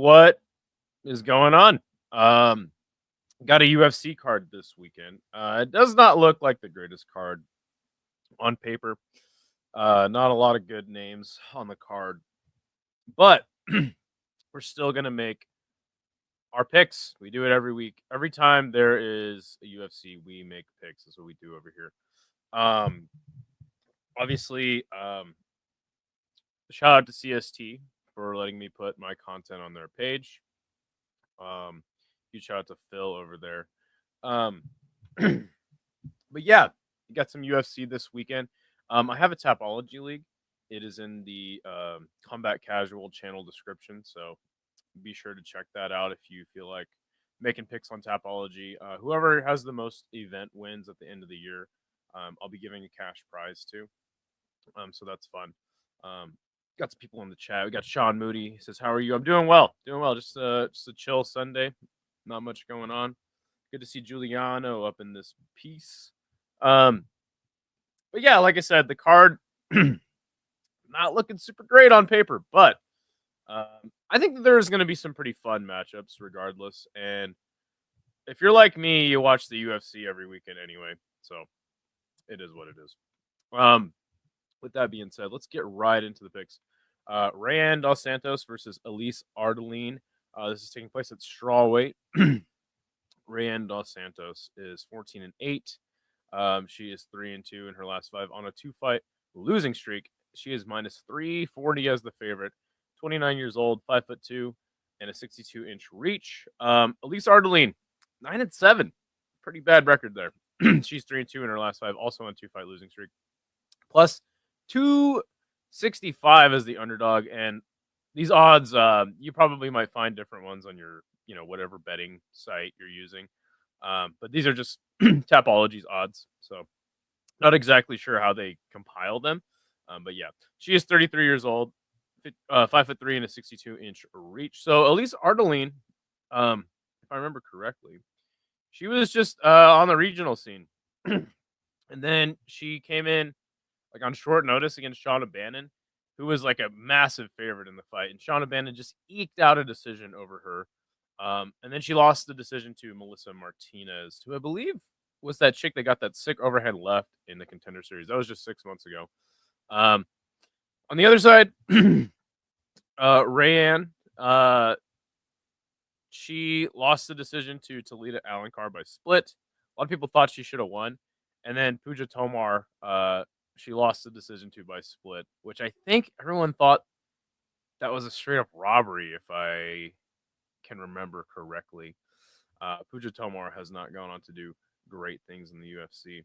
what is going on? Got a UFC card this weekend. It does not look like the greatest card on paper. Not a lot of good names on the card, but we're still gonna make our picks. We do it every week. Every time there is a UFC, we make picks. That's what we do over here. Obviously, shout out to CST for letting me put my content on their page. Huge shout out to Phil over there. But yeah, you got some UFC this weekend. I have a Tapology League. It is in the Combat Casual channel description, so be sure to check that out if you feel like making picks on Tapology. Whoever has the most event wins at the end of the year, I'll be giving a cash prize to. So that's fun. Got some people in the chat. We got Sean Moody. He says, "How are you?" I'm doing well. Doing well. Just a chill Sunday. Not much going on. Good to see Giuliano up in this piece. But yeah, like I said, the card not looking super great on paper, but I think that there's going to be some pretty fun matchups regardless. And if you're like me, you watch the UFC every weekend anyway, so it is what it is. With that being said, let's get right into the picks. Rayan Dos Santos versus Elise Ardeline. This is taking place at strawweight. Rayan Dos Santos is 14-8. She is 3-2 in her last 5 on a 2-fight losing streak. She is minus 340 as the favorite. 29 years old, 5'2", and a 62-inch reach. Elise Ardeline, 9-7. Pretty bad record there. She's 3-2 in her last 5, also on 2-fight losing streak. Plus 265 as the underdog, and these odds, you probably might find different ones on your, whatever betting site you're using. But these are just Tapology's odds, so not exactly sure how they compile them. But yeah, she is 33 years old, 5'3" and a 62-inch reach. So Elise Ardeline, if I remember correctly, she was just on the regional scene, and then she came in like on short notice against Shauna Bannon, who was like a massive favorite in the fight, and Shauna Bannon just eked out a decision over her. And then she lost the decision to Melissa Martinez, who I believe was that chick that got that sick overhead left in the Contender Series. That was just 6 months ago. On the other side, Rayan, she lost the decision to Talita Alencar by split. A lot of people thought she should have won. And then Pooja Tomar, she lost the decision to by split, which I think everyone thought that was a straight up robbery, if I can remember correctly. Pooja Tomar has not gone on to do great things in the UFC.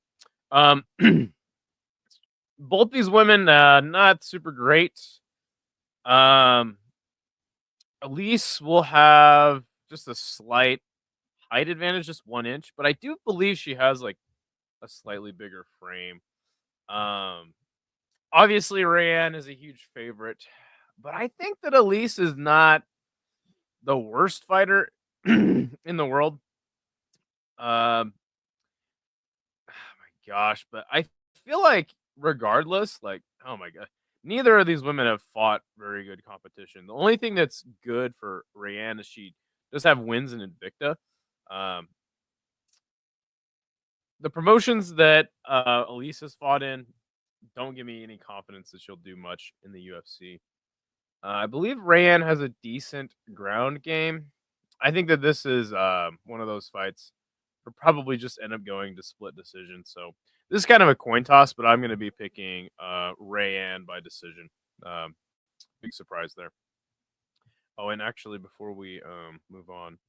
Both these women, not super great. Elise will have just a slight height advantage, just 1 inch, but I do believe she has like a slightly bigger frame. Obviously Rayan is a huge favorite, but I think that Elise is not the worst fighter in the world. Oh my gosh, but I feel like regardless, like, oh my god, neither of these women have fought very good competition. The only thing that's good for Rayan is she does have wins in Invicta. The promotions that Elise has fought in don't give me any confidence that she'll do much in the UFC. I believe Rayan has a decent ground game. I think that this is one of those fights will probably just end up going to split decision. So this is kind of a coin toss, but I'm going to be picking Rayan by decision. Big surprise there. Oh, and actually, before we move on,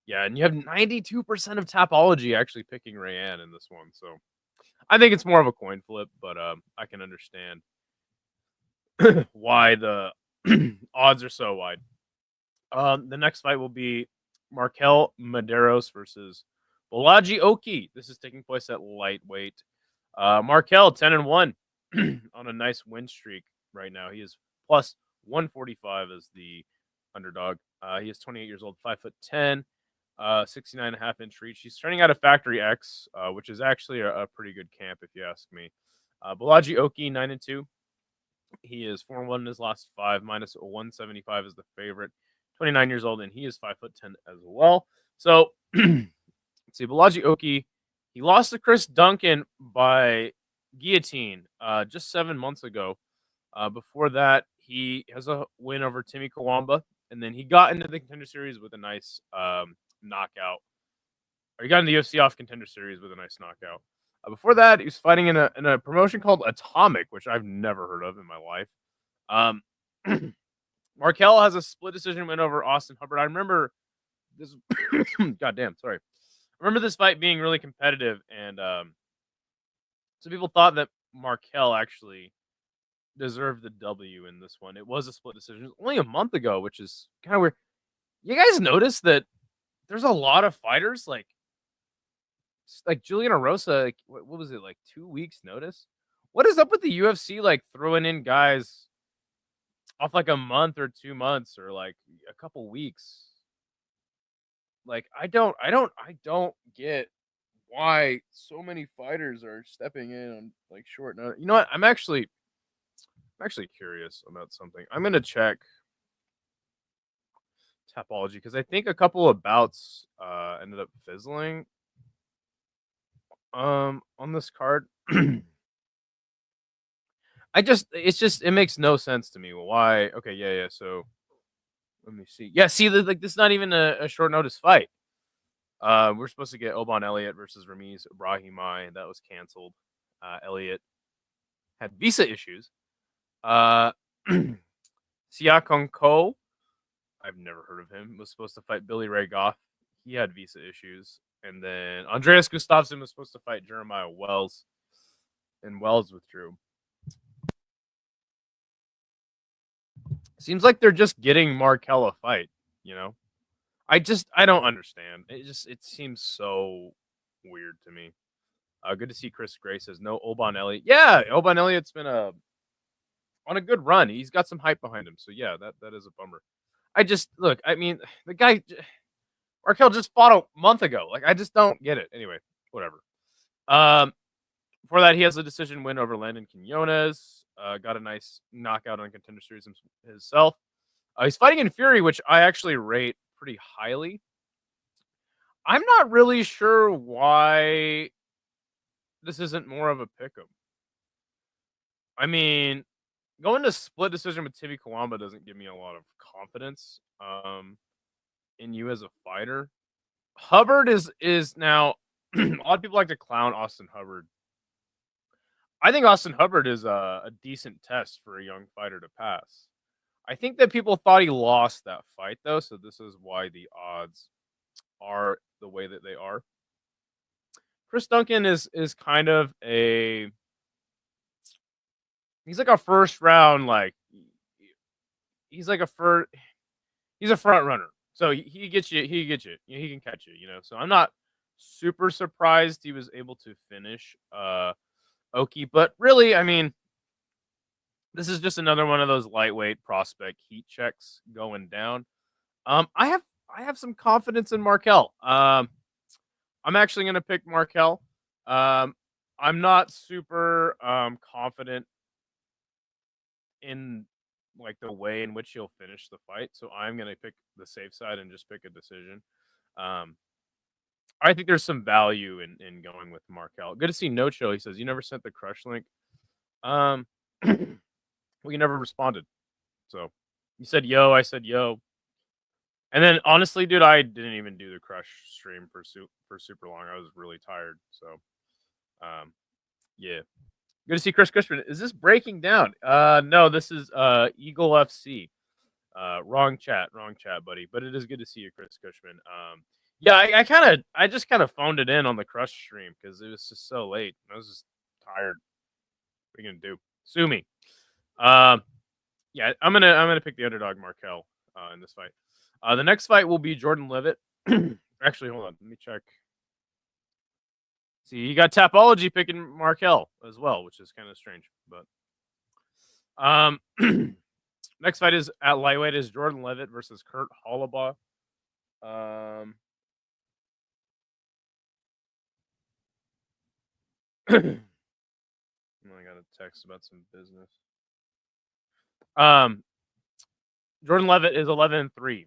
yeah, and you have 92% of Tapology actually picking Rayan in this one. So I think it's more of a coin flip, but I can understand why the odds are so wide. The next fight will be Markel Medeiros versus Bolaji Oki. This is taking place at lightweight. Markel 10-1 on a nice win streak right now. He is plus 145 as the underdog. He is 28 years old, 5'10", 69.5-inch reach. He's training out of Factory X, which is actually a pretty good camp if you ask me. Bolaji Oki 9-2. He is 4-1 in his last 5, minus 175 is the favorite. 29 years old, and he is 5'10" as well. So let's see, Balaji Oki, he lost to Chris Duncan by guillotine just 7 months ago. Before that, he has a win over Timmy Kawamba, and then he got into the Contender Series with a nice knockout. Or he got in the UFC off Contender Series with a nice knockout. Before that, he was fighting in a promotion called Atomic, which I've never heard of in my life. Markel has a split decision win over Austin Hubbard. I remember this. Goddamn, sorry. I remember this fight being really competitive, and some people thought that Markel actually deserved the W in this one. It was a split decision. It was only a month ago, which is kind of weird. You guys notice that there's a lot of fighters like Juliana Rosa. Like, what was it, like 2 weeks notice? What is up with the UFC like throwing in guys off like a month or 2 months or like a couple weeks? Like I don't get why so many fighters are stepping in on like short notice. You know what? I'm actually curious about something. I'm gonna check Tapology because I think a couple of bouts ended up fizzling on this card. It makes no sense to me. Why? Okay, yeah. So let me see. Yeah, see, like this is not even a short notice fight. We're supposed to get Oban Elliott versus Ramiz Ibrahimai. That was canceled. Elliott had visa issues. Siakon Ko, I've never heard of him, was supposed to fight Billy Ray Goff. He had visa issues. And then Andreas Gustafsson was supposed to fight Jeremiah Wells, and Wells withdrew. Seems like they're just getting Markel a fight, you know? I don't understand. It seems so weird to me. Good to see Chris Gray says no Oban Elliott. Yeah, Oban Elliott's been on a good run. He's got some hype behind him. So yeah, that is a bummer. I mean, the guy Markel just fought a month ago. Like I just don't get it. Anyway, whatever. Before that, he has a decision win over Landon Quinones. Got a nice knockout on Contender Series himself. He's fighting in Fury, which I actually rate pretty highly. I'm not really sure why this isn't more of a pick'em. I mean, going to split decision with Timmy Kawamba doesn't give me a lot of confidence in you as a fighter. Hubbard is now a lot of people like to clown Austin Hubbard. I think Austin Hubbard is a decent test for a young fighter to pass. I think that people thought he lost that fight though, so this is why the odds are the way that they are. Chris Duncan is kind of he's like a first round, like he's a front runner. So he gets you, he can catch you, you know. So I'm not super surprised he was able to finish Oki, but really, I mean, this is just another one of those lightweight prospect heat checks going down. I have some confidence in Markel. I'm actually going to pick Markel. I'm not super confident in like the way in which he'll finish the fight, so I'm going to pick the safe side and just pick a decision. I think there's some value in going with Markel. Good to see No Chill. He says you never sent the crush link. We never responded. So you said yo, I said yo. And then honestly, dude, I didn't even do the crush stream for super long. I was really tired. So yeah. Good to see Chris Cushman. Is this breaking down? No, this is Eagle FC. Wrong chat, buddy. But it is good to see you, Chris Cushman. Yeah, I just kind of phoned it in on the crush stream because it was just so late. I was just tired. What are you gonna do? Sue me. Yeah, I'm gonna pick the underdog Markel in this fight. The next fight will be Jordan Levitt. Actually, hold on, let me check. See, you got Tapology picking Markel as well, which is kind of strange. But next fight is at lightweight is Jordan Levitt versus Kurt Hollabaugh. I got a text about some business. Jordan Levitt is 11-3.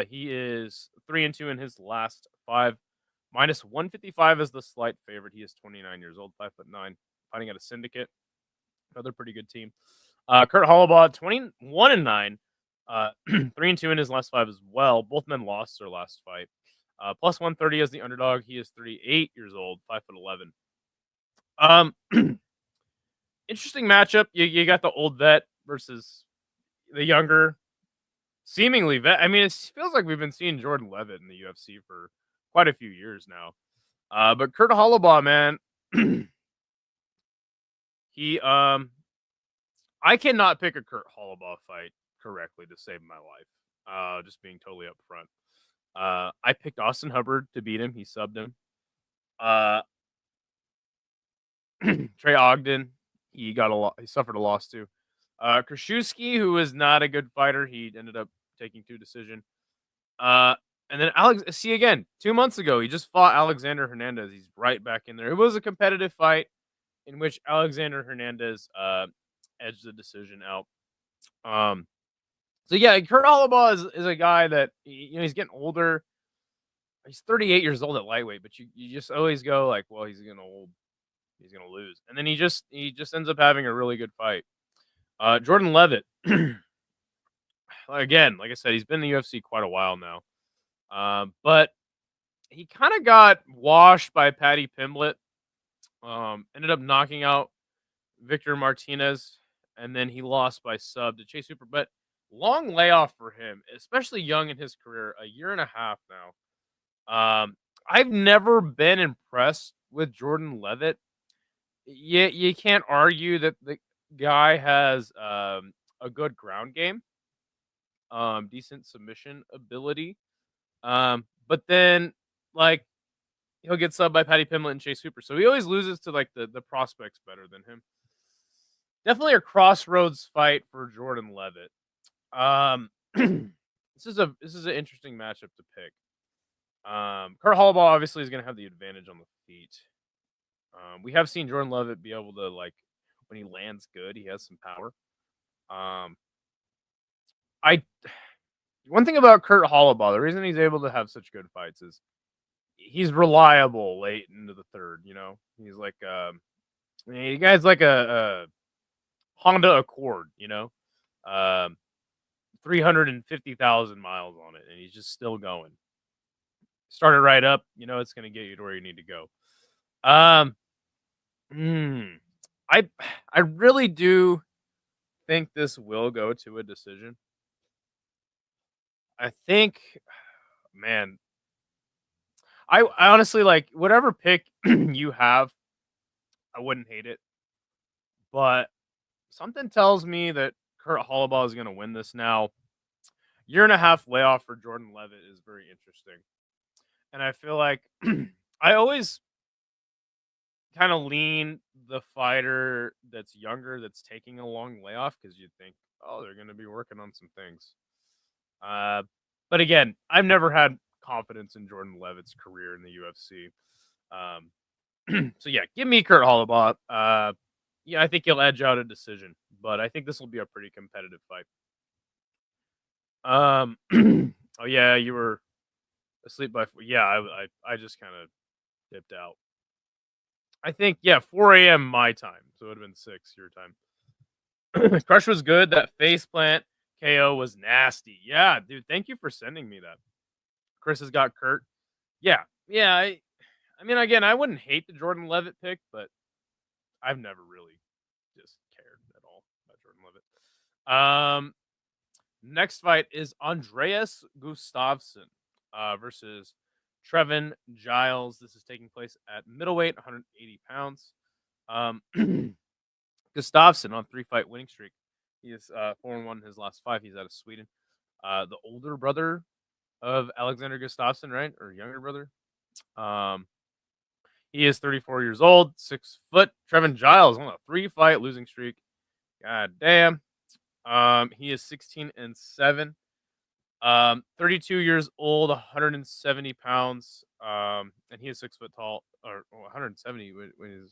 He is 3-2 in his last 5. Minus 155 is the slight favorite. He is 29 years old, 5'9", fighting at a syndicate. Another pretty good team. Kurt Hollabaugh, 21-9, 3-2 in his last 5 as well. Both men lost their last fight. Plus 130 as the underdog. He is 38 years old, 5'11". Interesting matchup. You got the old vet versus the younger, seemingly vet. I mean, it feels like we've been seeing Jordan Levitt in the UFC for quite a few years now. But Kurt Hollabaugh, man, he I cannot pick a Kurt Hollabaugh fight correctly to save my life. Just being totally upfront. I picked Austin Hubbard to beat him. He subbed him. Trey Ogden, he suffered a loss too. Krzyzewski, who is not a good fighter, he ended up taking 2 decision. And then see again, 2 months ago, he just fought Alexander Hernandez. He's right back in there. It was a competitive fight in which Alexander Hernandez edged the decision out. So yeah, Kurt Hollabaugh is a guy that he's getting older. He's 38 years old at lightweight, but you just always go like, well, he's gonna lose, and then he just ends up having a really good fight. Jordan Levitt, again, like I said, he's been in the UFC quite a while now, but he kind of got washed by Paddy Pimblett. Ended up knocking out Victor Martinez, and then he lost by sub to Chase Hooper. But long layoff for him, especially young in his career, a year and a half now. I've never been impressed with Jordan Levitt. You can't argue that the guy has a good ground game, decent submission ability. But then like he'll get subbed by Paddy Pimblett and Chase Hooper. So he always loses to like the prospects better than him. Definitely a crossroads fight for Jordan Levitt. This is an interesting matchup to pick. Kurt Hollabaugh obviously is going to have the advantage on the feet. We have seen Jordan Levitt be able to, like, when he lands good, he has some power. One thing about Kurt Hollabaugh, the reason he's able to have such good fights is he's reliable late into the third. He's like the guy's like a Honda Accord, 350,000 miles on it, and he's just still going. Start it right up, it's going to get you to where you need to go. I really do think this will go to a decision. I think, man, I honestly, like, whatever pick you have, I wouldn't hate it. But something tells me that Kurt Hollabaugh is going to win this now. Year and a half layoff for Jordan Levitt is very interesting. And I feel like I always kind of lean the fighter that's younger, that's taking a long layoff, because you'd think, oh, they're going to be working on some things. But again, I've never had confidence in Jordan Levitt's career in the UFC. So yeah, give me Kurt Hollabaugh. Yeah, I think he'll edge out a decision, but I think this will be a pretty competitive fight. Oh yeah, you were asleep by 4. Yeah, I just kind of dipped out. I think 4 a.m. my time, so it would have been 6 your time. Crush was good. That face plant KO was nasty. Yeah, dude, thank you for sending me that. Chris has got Kurt. Yeah. I mean, again, I wouldn't hate the Jordan Levitt pick, but I've never really just cared at all about Jordan Levitt. Next fight is Andreas Gustafsson versus Trevin Giles. This is taking place at middleweight, 180 pounds. Gustafsson on 3-fight winning streak. He is 4-1 in his last 5. He's out of Sweden. The older brother of Alexander Gustafsson, right? Or younger brother. He is 34 years old, 6 foot. Trevin Giles on a 3-fight losing streak. God damn. He is 16-7. 32 years old, 170 pounds. And he is 6 foot tall, or 170. Is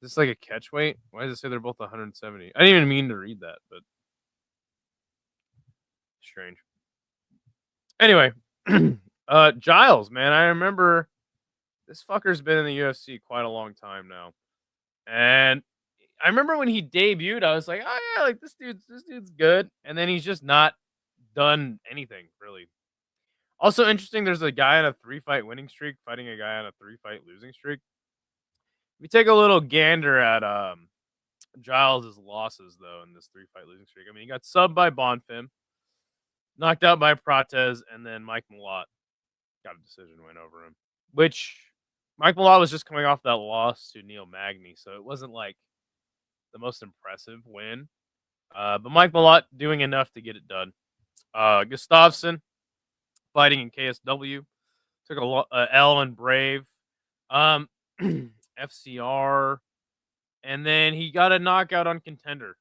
this like a catch weight? Why does it say they're both 170? I didn't even mean to read that, but strange. Anyway, Giles, man, I remember this fucker's been in the UFC quite a long time now, and I remember when he debuted, I was like, oh yeah, like this dude's good, and then he's just not done anything really. Also interesting, there's a guy on a 3-fight winning streak fighting a guy on a 3-fight losing streak. We take a little gander at Giles' losses though in this 3-fight losing streak. I mean, he got subbed by Bonfim, knocked out by Prates, and then Mike Malott got a decision win over him. Which Mike Malott was just coming off that loss to Neil Magny, so it wasn't like the most impressive win. But Mike Malott doing enough to get it done. Gustafsson fighting in KSW took a L in Brave. FCR, and then he got a knockout on Contender.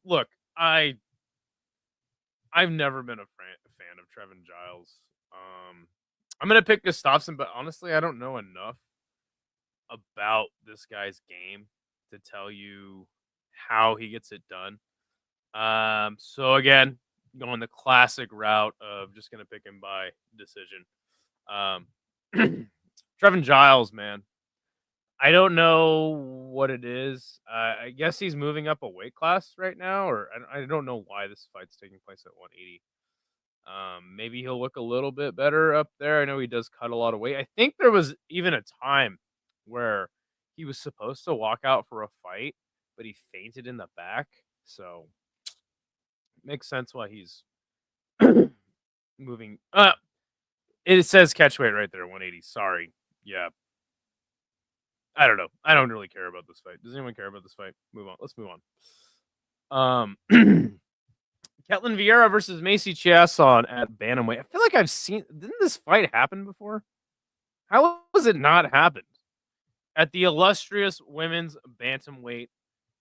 Look, I've never been a fan of Trevin Giles. I'm gonna pick Gustafsson, but honestly, I don't know enough about this guy's game to tell you how he gets it done. So again, going the classic route of just gonna pick him by decision. Trevin Giles, man. I don't know what it is. I guess he's moving up a weight class right now, or I don't know why this fight's taking place at 180. Maybe he'll look a little bit better up there. I know he does cut a lot of weight. I think there was even a time where he was supposed to walk out for a fight, but he fainted in the back. So it makes sense why he's moving. It says catch weight right there, 180. Sorry. Yeah. I don't know. I don't really care about this fight. Does anyone care about this fight? Move on. Let's move on. Ketlin Vieira versus Maycee Chiasson at bantamweight. I feel like I've seen. Didn't this fight happen before? How has it not happened? At the illustrious women's bantamweight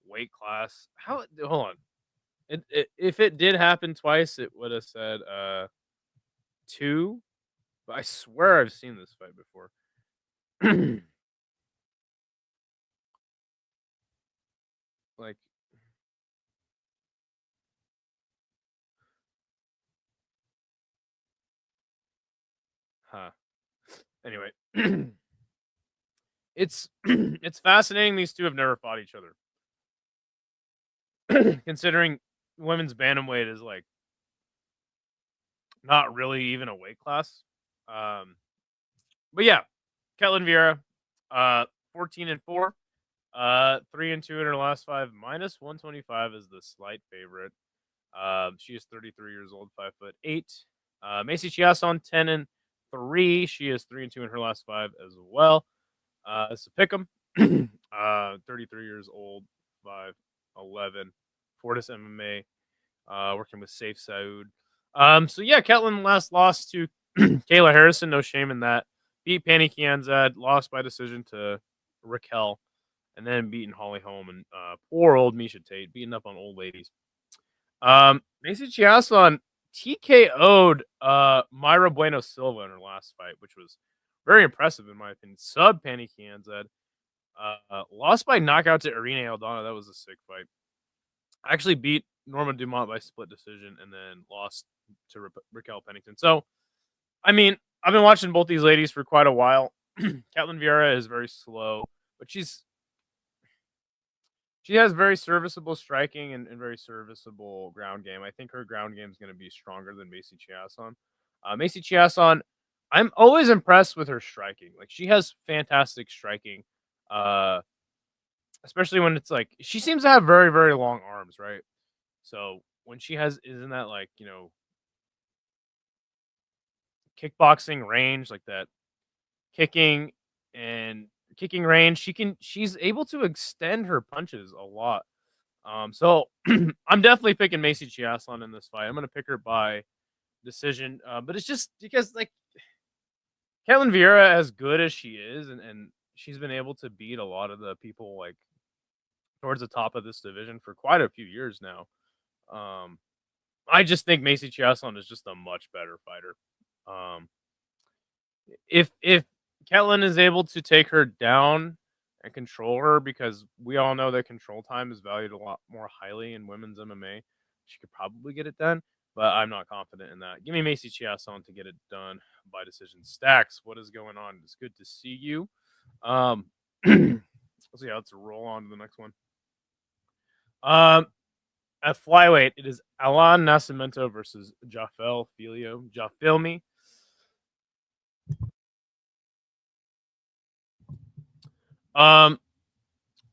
weight class. How? Hold on. If it did happen twice, it would have said 2. But I swear I've seen this fight before. Like, huh. Anyway, it's it's fascinating these two have never fought each other. Considering women's bantamweight is like not really even a weight class. But yeah, Ketlin Vieira, 14-4, 3-2 in her last 5, minus 125 is the slight favorite. She is 33 years old, 5'8". Maycee Chiasson, 10-3. She is 3-2 in her last 5 as well. It's a pick'em. 33 years old, 5'11", Fortis MMA, working with Safe Saud. So yeah, Ketlin last lost to Kayla Harrison, no shame in that. Beat Pani Kianzad, lost by decision to Raquel, and then beaten Holly Holm and poor old Misha Tate, beating up on old ladies. Maycee Chiasson TKO'd Myra Bueno Silva in her last fight, which was very impressive in my opinion. Sub Pani Kianzad. Lost by knockout to Irene Aldana. That was a sick fight. I actually beat Norma Dumont by split decision and then lost to Raquel Pennington. So, I mean, I've been watching both these ladies for quite a while. Ketlin Vieira is very slow, but she has very serviceable striking and very serviceable ground game. I think her ground game is going to be stronger than Maycee Chiasson. Maycee Chiasson, I'm always impressed with her striking. Like, she has fantastic striking, especially when it's like she seems to have very, very long arms, right? So when she isn't that like, kickboxing range, like that kicking range, she's able to extend her punches a lot. So I'm definitely picking Maycee Chiasson in this fight. I'm gonna pick her by decision. But it's just because like Ketlin Vieira, as good as she is, and she's been able to beat a lot of the people like towards the top of this division for quite a few years now. I just think Maycee Chiasson is just a much better fighter. If Ketlin is able to take her down and control her, because we all know that control time is valued a lot more highly in women's MMA, she could probably get it done. but I'm not confident in that. Give me Maycee Chiasson to get it done by decision. Stacks, what is going on? It's good to see you. Let's see how let's roll on to the next one. At flyweight, it is Alan Nascimento versus Jafel Filio. Jafilmi. Alan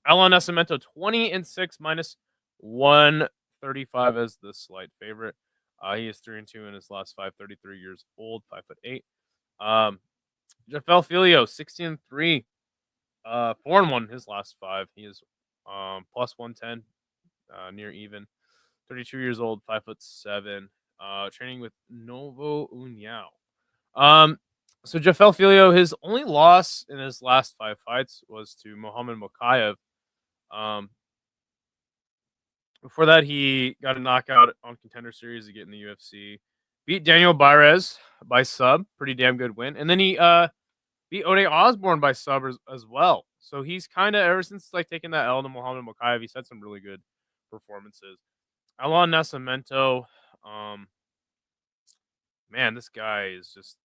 Nascimento 20-6 minus 135 as the slight favorite. He is 3-2 in his last 5. 33 years old, 5'8". Jafel Filio 16-3, 4-1 his last 5. He is plus 110, near even. 32 years old, 5'7". Training with Novo União. So Jafel Filio, his only loss in his last 5 fights was to Muhammad Mokaev. Before that, he got a knockout on Contender Series to get in the UFC. Beat Daniel Bairez by sub, pretty damn good win. And then he beat Ode Osborne by sub as well. So he's kind of, ever since like taking that L to Muhammad Mokaev, he's had some really good performances. Alan Nascimento, man, this guy is just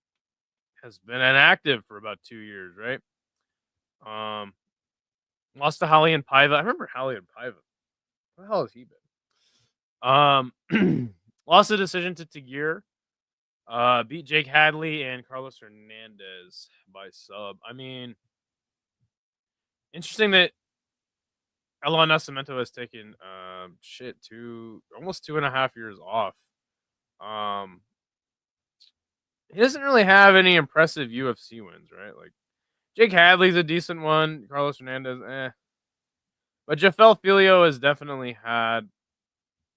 has been inactive for about 2 years, right? Lost to Hali and Paiva. I remember Hali and Paiva. What the hell has he been? Lost a decision to Tagir. Beat Jake Hadley and Carlos Hernandez by sub. I mean, interesting that Alan Nascimento has taken almost 2.5 years off. He doesn't really have any impressive UFC wins, right? Like Jake Hadley's a decent one. Carlos Hernandez, But Jafel Filio has definitely had,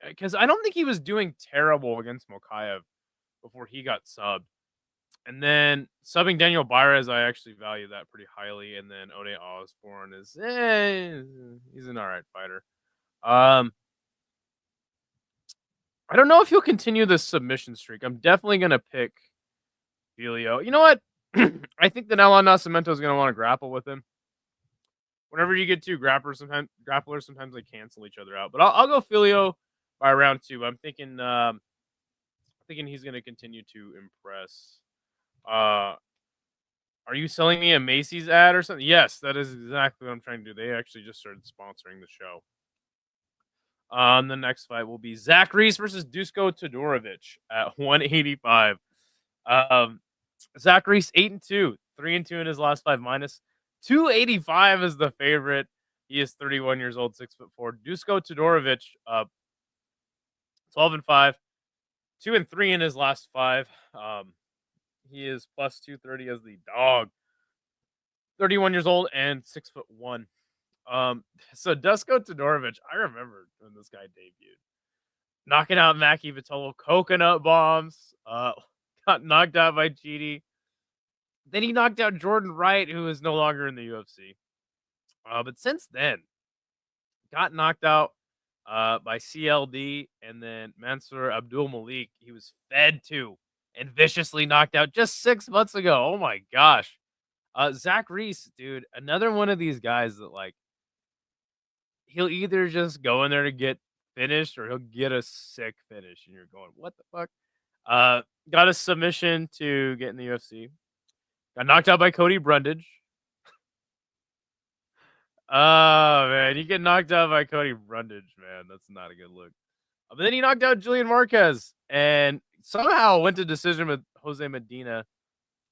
because I don't think he was doing terrible against Mokaev before he got subbed. And then subbing Daniel Bairez, I actually value that pretty highly. And then Ode Osborne is, he's an all right fighter. I don't know if he'll continue this submission streak. I'm definitely going to pick Filio. You know what? I think that Alan Nascimento is going to want to grapple with him. Whenever you get 2 grapplers, sometimes they cancel each other out. But I'll go Filio by round 2. I'm thinking he's going to continue to impress. Are you selling me a Macy's ad or something? Yes, that is exactly what I'm trying to do. They actually just started sponsoring the show. The next fight will be Zach Reese versus Dusko Todorovic at 185. Zach Reese 8-2, 3-2 in his last 5 minus 285 is the favorite. He is 31 years old, 6'4". Dusko Todorovic 12-5, 2-3 in his last 5. He is plus 230 as the dog. 31 years old and 6'1". So Dusko Todorovic, I remember when this guy debuted, knocking out Mackie Vitolo, coconut bombs. Got knocked out by Chidi. Then he knocked out Jordan Wright, who is no longer in the UFC. But since then, got knocked out by CLD, and then Mansour Abdul Malik, he was fed to and viciously knocked out just 6 months ago. Oh my gosh. Zach Reese, dude, another one of these guys that like he'll either just go in there to get finished or he'll get a sick finish, and you're going, what the fuck? Got a submission to get in the UFC. Got knocked out by Cody Brundage. Oh, man. You get knocked out by Cody Brundage, man. That's not a good look. But then he knocked out Julian Marquez and somehow went to decision with Jose Medina.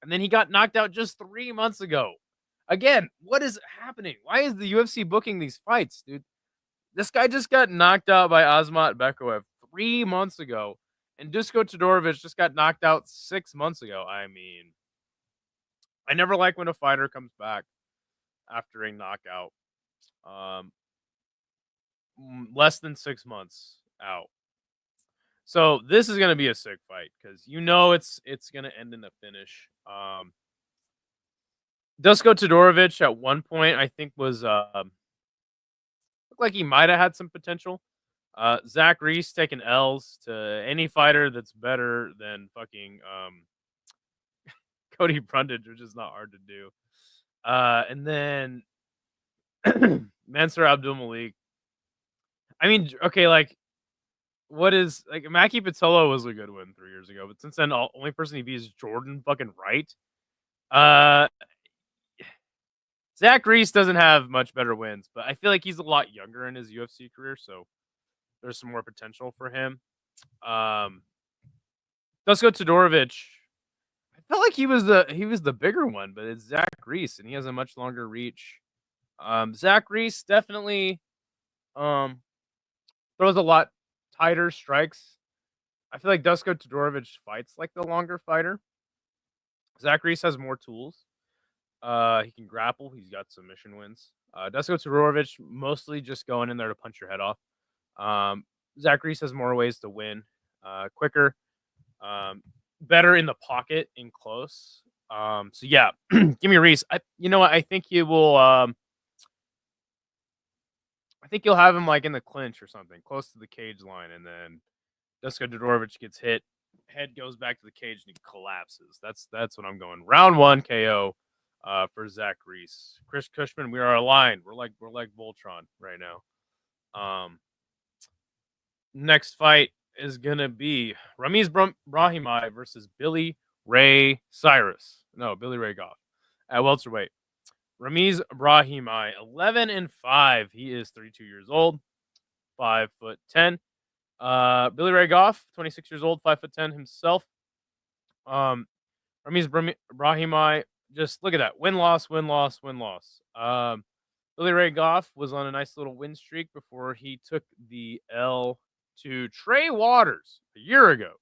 And then he got knocked out just 3 months ago. Again, what is happening? Why is the UFC booking these fights, dude? This guy just got knocked out by Azmat Bekoev 3 months ago. And Dusko Todorovic just got knocked out 6 months ago. I mean, I never like when a fighter comes back after a knockout. Less than 6 months out. So this is going to be a sick fight because you know it's going to end in a finish. Dusko Todorovic at one point I think was looked like he might have had some potential. Zach Reese taking L's to any fighter that's better than fucking Cody Brundage, which is not hard to do. And then Mansour Abdul Malik. I mean, okay, like what is like Mackie Pattillo was a good win 3 years ago, but since then, only person he beat is Jordan fucking Wright. Zach Reese doesn't have much better wins, but I feel like he's a lot younger in his UFC career, so there's some more potential for him. Dusko Todorovic, I felt like he was the bigger one, but it's Zach Reese, and he has a much longer reach. Zach Reese definitely throws a lot tighter strikes. I feel like Dusko Todorovic fights like the longer fighter. Zach Reese has more tools. He can grapple. He's got submission wins. Dusko Todorovic mostly just going in there to punch your head off. Zach Reese has more ways to win. Quicker, better in the pocket in close. So yeah, give me Reese. You know what? I think he will. I think you'll have him like in the clinch or something, close to the cage line, and then Dusko Todorovic gets hit. Head goes back to the cage and he collapses. That's what I'm going. Round 1 KO for Zach Reese. Chris Cushman, we are aligned. We're like Voltron right now. Next fight is gonna be Ramiz Brahimaj versus Billy Ray Cyrus. No, Billy Ray Goff at welterweight. Ramiz Brahimaj, 11-5. He is 32 years old, 5'10". Billy Ray Goff, 26 years old, 5'10" himself. Ramiz Brahimaj, just look at that. Win-loss, win-loss, win-loss. Billy Ray Goff was on a nice little win streak before he took the L to Trey Waters a year ago.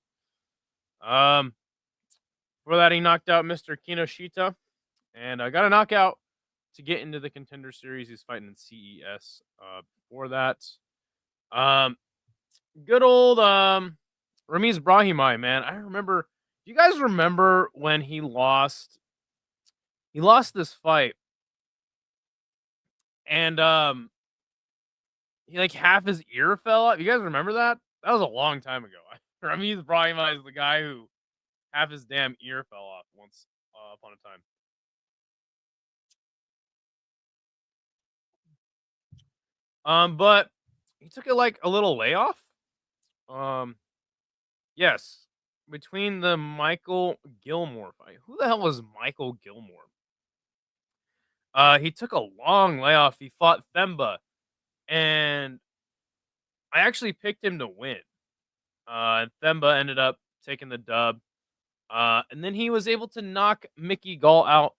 Before that, he knocked out Mr. Kinoshita and got a knockout to get into the Contender Series. He's fighting in CES before that. Good old Ramiz Brahimaj, man. I remember. Do you guys remember when he lost? He lost this fight, and he like half his ear fell off. You guys remember that? That was a long time ago. Ramiz Brahimaj is the guy who half his damn ear fell off once upon a time. But he took it like a little layoff. Yes, between the Michael Gilmore fight. Who the hell was Michael Gilmore? He took a long layoff. He fought Themba, and I actually picked him to win. Themba ended up taking the dub. And then he was able to knock Mickey Gall out,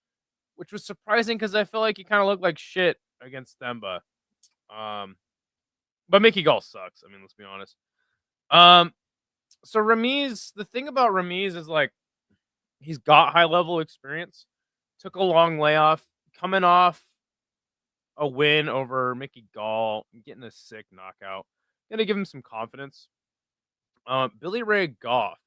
which was surprising because I felt like he kind of looked like shit against Themba. But Mickey Gall sucks. I mean, let's be honest. So Ramiz, the thing about Ramiz is like he's got high level experience. Took a long layoff, coming off a win over Mickey Gall, getting a sick knockout. Gonna give him some confidence. Billy Ray Goff.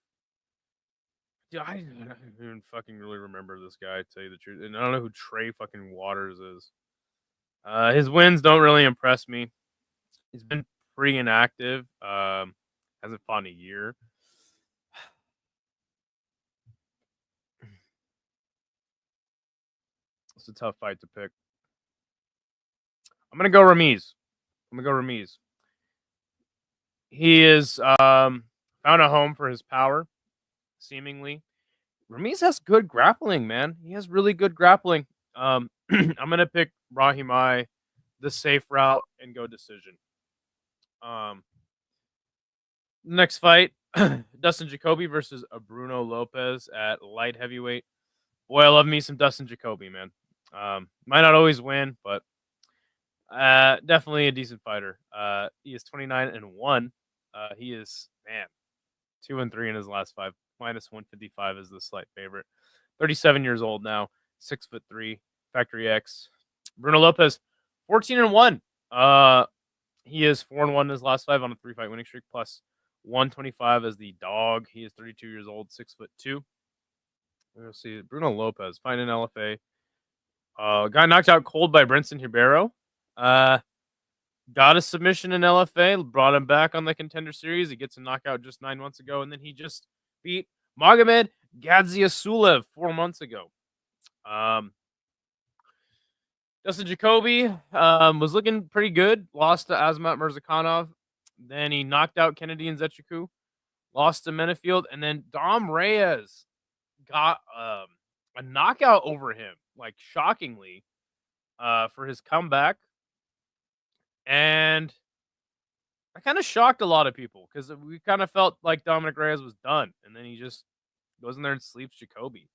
Dude, I don't even fucking really remember this guy, to tell you the truth. And I don't know who Trey fucking Waters is. His wins don't really impress me. He's been pretty inactive. Hasn't fought in a year. It's a tough fight to pick. I'm gonna go Ramiz. He is found a home for his power, seemingly. Ramiz has good grappling, man. He has really good grappling. I'm gonna pick Brahimaj, the safe route, and go decision. Next fight, Dustin Jacoby versus Bruno Lopez at light heavyweight. Boy, I love me some Dustin Jacoby, man. Might not always win, but definitely a decent fighter. He is 29-1. He is 2-3 in his last 5. Minus 155 is the slight favorite. 37 years old now. 6'3". Factory X. Bruno Lopez, 14-1. He is 4-1 in his last 5 on a 3-fight winning streak. Plus 125 as the dog. He is 32 years old. 6'2". We'll see. Bruno Lopez fighting LFA. Got knocked out cold by Brinson Ribeiro. Got a submission in LFA. Brought him back on the Contender Series. He gets a knockout just 9 months ago, and then he just beat Magomed Gaziasulev 4 months ago. Dustin Jacoby was looking pretty good. Lost to Azamat Mirzakhanov. Then he knocked out Kennedy and Zechiku, lost to Menefield, and then Dom Reyes got a knockout over him, like shockingly, for his comeback. And I kind of shocked a lot of people because we kind of felt like Dominic Reyes was done, and then he just goes in there and sleeps Jacoby.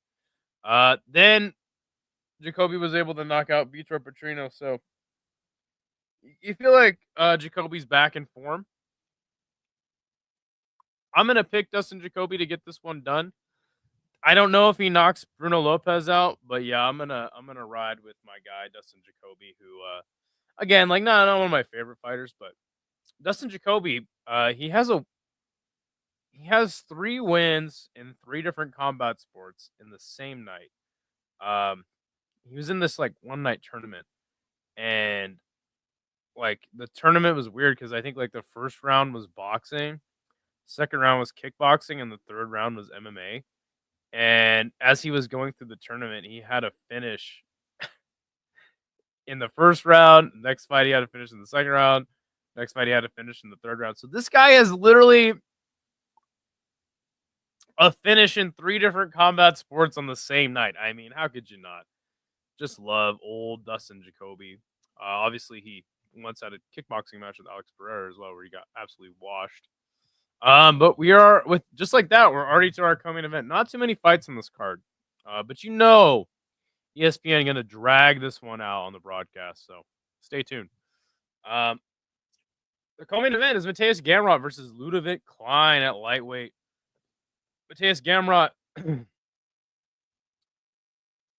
Then Jacoby was able to knock out Vitor Petrino, so you feel like Jacoby's back in form. I'm gonna pick Dustin Jacoby to get this one done. I don't know if he knocks Bruno Lopez out, but yeah, I'm gonna ride with my guy Dustin Jacoby, who again, like not one of my favorite fighters, but Dustin Jacoby, he has 3 wins in 3 different combat sports in the same night. He was in this like one night tournament, and like the tournament was weird because I think like the first round was boxing, second round was kickboxing, and the third round was MMA. And as he was going through the tournament, he had a finish in the first round. Next fight, he had to finish in the second round. Next fight, he had to finish in the third round. So this guy is literally a finish in 3 different combat sports on the same night. I mean, how could you not? Just love old Dustin Jacoby. Obviously, he once had a kickboxing match with Alex Pereira as well, where he got absolutely washed. But we are with just like that. We're already to our coming event. Not too many fights on this card, but ESPN going to drag this one out on the broadcast. So stay tuned. The coming event is Mateusz Gamrot versus Ludovit Klein at lightweight. Mateusz Gamrot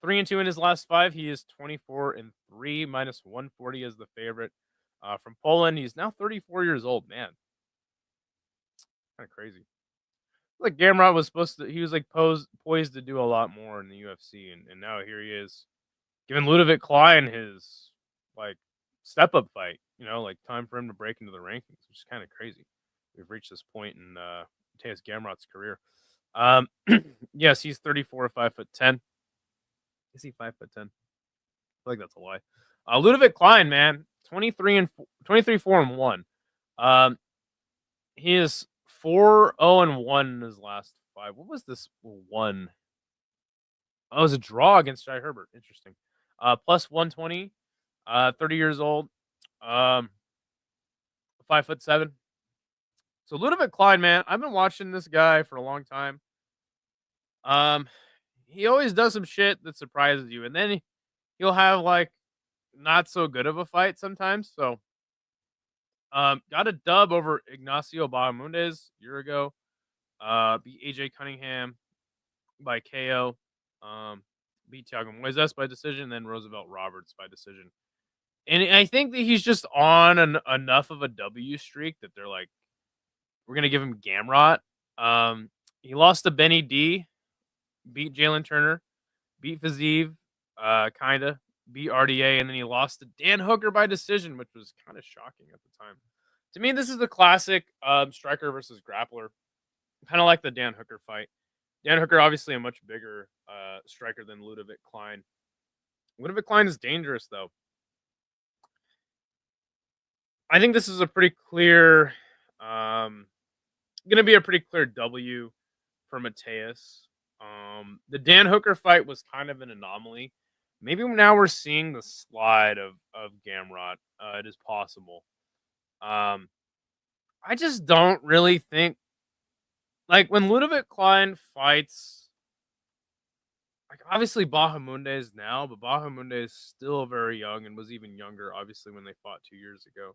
3-2 in his last 5. He is 24-3, minus 140 as the favorite. From Poland, he's now 34 years old. Man, kind of crazy. Like Gamrot was he was like poised to do a lot more in the UFC, and now here he is, giving Ludovit Klein his like step up fight. Like time for him to break into the rankings, which is kind of crazy. We've reached this point in Mateusz Gamrot's career. Yes, he's 34, 5'10". Is he 5'10"? I feel like that's a lie. Ludovit Klein, man, 23, 4-1. He is 4-0-1 in his last 5. What was this one? Oh, it was a draw against Jai Herbert. Interesting. Plus 120. 30 years old. 5'7". So Ludovit Klein, man, I've been watching this guy for a long time. He always does some shit that surprises you, and then he'll have like not so good of a fight sometimes. So, got a dub over Ignacio Bahamondes a year ago. Beat AJ Cunningham by KO. Beat Thiago Moises by decision, then Roosevelt Roberts by decision. And I think that he's just on enough of a W streak that they're like, we're gonna give him Gamrot. He lost to Benny D, beat Jalen Turner, beat Fazeev, kinda, beat RDA, and then he lost to Dan Hooker by decision, which was kind of shocking at the time. To me, this is the classic striker versus grappler, kind of like the Dan Hooker fight. Dan Hooker, obviously a much bigger striker than Ludovit Klein. Ludovit Klein is dangerous, though. I think this is a pretty clear, going to be a pretty clear W for Mateusz. The Dan Hooker fight was kind of an anomaly. Maybe now we're seeing the slide of Gamrot. It is possible. I just don't really think, like, when Ludovit Klein fights, like, obviously Bahamondes now, but Bahamondes is still very young and was even younger, obviously, when they fought 2 years ago.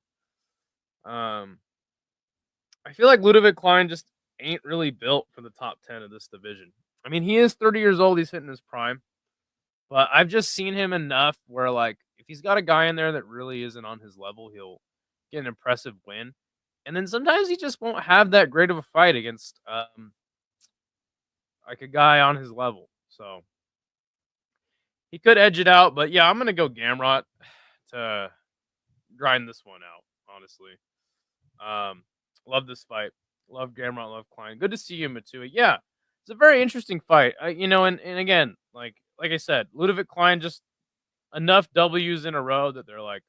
I feel like Ludovit Klein just ain't really built for the top 10 of this division. I mean, he is 30 years old. He's hitting his prime. But I've just seen him enough where, like, if he's got a guy in there that really isn't on his level, he'll get an impressive win. And then sometimes he just won't have that great of a fight against, like, a guy on his level. So he could edge it out. But, yeah, I'm going to go Gamrot to grind this one out, honestly. Love this fight. Love Gamrot. Love Klein. Good to see you, Mateusz. Yeah, it's a very interesting fight. And again, like I said, Ludovit Klein just enough W's in a row that they're like.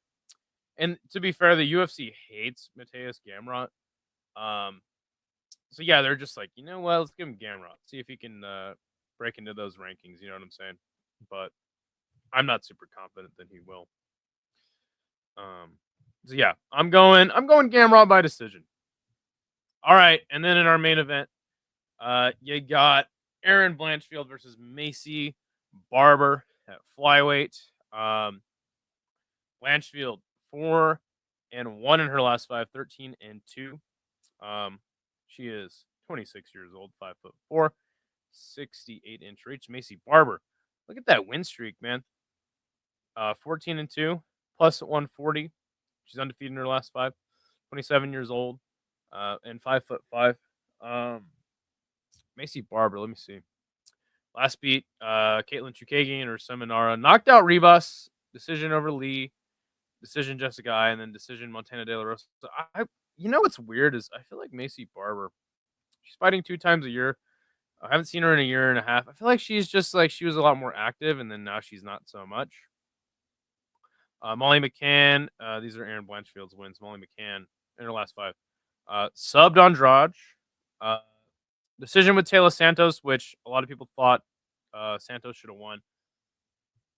And to be fair, the UFC hates Mateusz Gamrot. So yeah, they're just like, you know what? Let's give him Gamrot. See if he can break into those rankings. You know what I'm saying? But I'm not super confident that he will. So yeah, I'm going Gamrot by decision. All right, and then in our main event, you got Erin Blanchfield versus Maycee Barber at flyweight. Blanchfield 4-1 in her last five, 13-2. She is 26 years old, 5'4", 68-inch reach. Maycee Barber, look at that win streak, man. 14-2, plus 140. She's undefeated in her last five. 27 years old, and 5'5". Maycee Barber, let me see. Last beat, Caitlin Chukagian or Seminara. Knocked out Rebus. Decision over Lee. Decision Jessica I, and then decision Montana De La Rosa. So you know what's weird is I feel like Maycee Barber, she's fighting 2 times a year. I haven't seen her in a year and a half. I feel like she's just like she was a lot more active, and then now she's not so much. Molly McCann, these are Erin Blanchfield's wins. Molly McCann in her last five. Subbed Andrade. Decision with Taylor Santos, which a lot of people thought Santos should have won.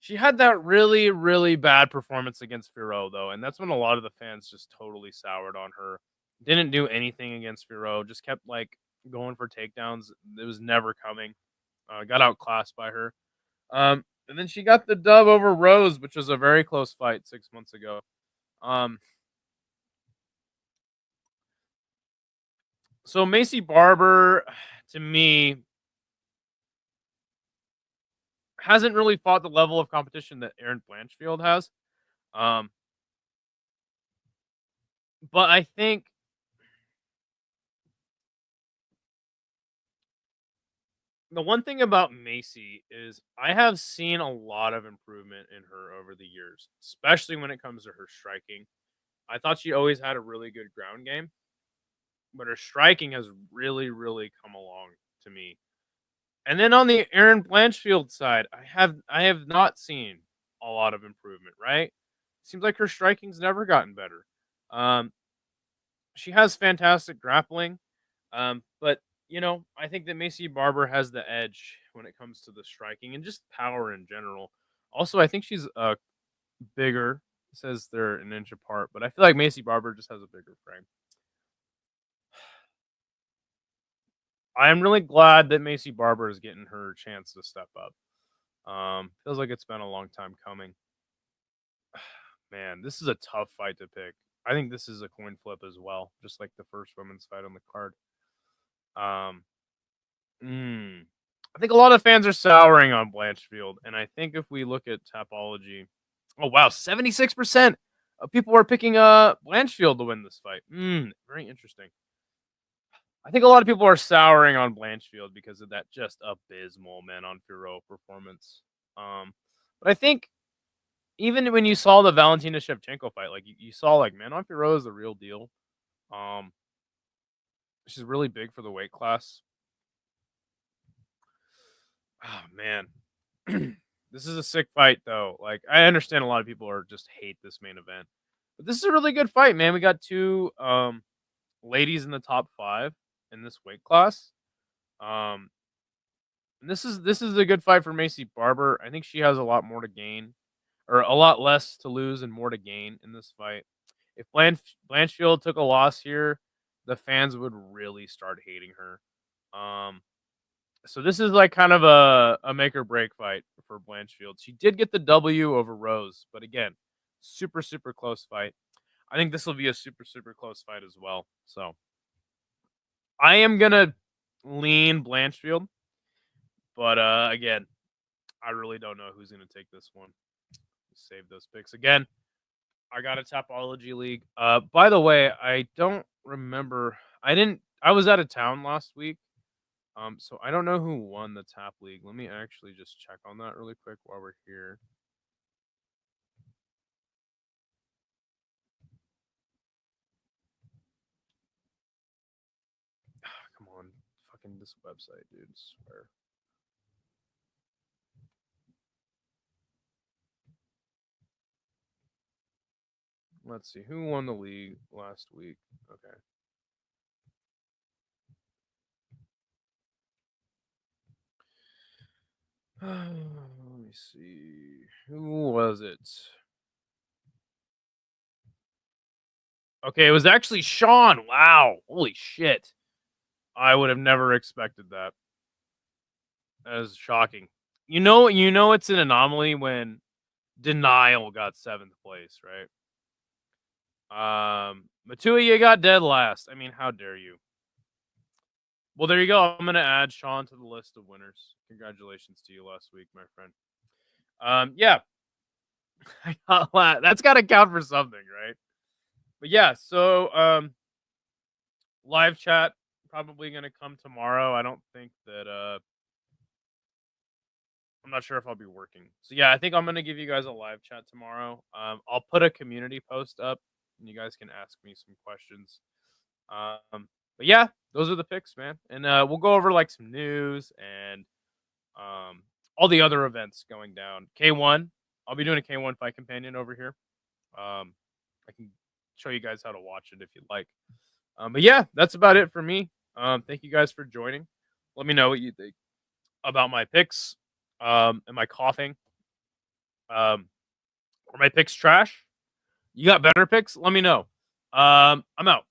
She had that really, really bad performance against Firo, though, and that's when a lot of the fans just totally soured on her. Didn't do anything against Firo, just kept like going for takedowns. It was never coming. Got outclassed by her. And then she got the dub over Rose, which was a very close fight 6 months ago. So Maycee Barber, to me, hasn't really fought the level of competition that Erin Blanchfield has. But I think the one thing about Maycee is I have seen a lot of improvement in her over the years, especially when it comes to her striking. I thought she always had a really good ground game, but her striking has really, really come along to me. And then on the Erin Blanchfield side, I have not seen a lot of improvement, right? Seems like her striking's never gotten better. She has fantastic grappling, but you know, I think that Maycee Barber has the edge when it comes to the striking and just power in general. Also, I think she's bigger. It says they're an inch apart, but I feel like Maycee Barber just has a bigger frame. I am really glad that Maycee Barber is getting her chance to step up. Feels like it's been a long time coming. Man, this is a tough fight to pick. I think this is a coin flip as well, just like the first women's fight on the card. Um, I think a lot of fans are souring on Blanchfield, and I think if we look at Tapology, oh wow, 76% of people are picking Blanchfield to win this fight. Very interesting. I think a lot of people are souring on Blanchfield because of that just abysmal Manon Fiorot performance. But I think even when you saw the Valentina Shevchenko fight, like you saw like Manon Fiorot is the real deal. She's really big for the weight class. Oh man. This is a sick fight though. Like I understand a lot of people are just hate this main event. But this is a really good fight, man. We got two ladies in the top 5 in this weight class. And this is a good fight for Maycee Barber. I think she has a lot more to gain, or a lot less to lose and more to gain in this fight. If Blanchfield took a loss here, the fans would really start hating her. So this is like kind of a make or break fight for Blanchfield. She did get the W over Rose, but again, super super close fight. I think this will be a super super close fight as well. So I am gonna lean Blanchfield, but again, I really don't know who's gonna take this one. Save those picks again. I got a Tapology League. By the way, I don't remember. I was out of town last week. So I don't know who won the Tap League. Let me actually just check on that really quick while we're here. Come on, fucking this website, dude. I swear. Let's see who won the league last week. Okay. Let me see. Who was it? Okay, it was actually Sean. Wow. Holy shit. I would have never expected that. That is shocking. You know it's an anomaly when Denial got 7th place, right? Mateusz, you got dead last. I mean, how dare you? Well, there you go. I'm gonna add Sean to the list of winners. Congratulations to you last week, my friend. Yeah. That's gotta count for something, right? But yeah, so live chat probably gonna come tomorrow. I don't think that I'm not sure if I'll be working. So yeah, I think I'm gonna give you guys a live chat tomorrow. I'll put a community post up and you guys can ask me some questions. But yeah, those are the picks, man. And we'll go over like some news and all the other events going down. K1, I'll be doing a K1 fight companion over here. I can show you guys how to watch it if you'd like. But yeah, that's about it for me. Thank you guys for joining. Let me know what you think about my picks. Am I coughing? Are my picks trash? You got better picks? Let me know. I'm out.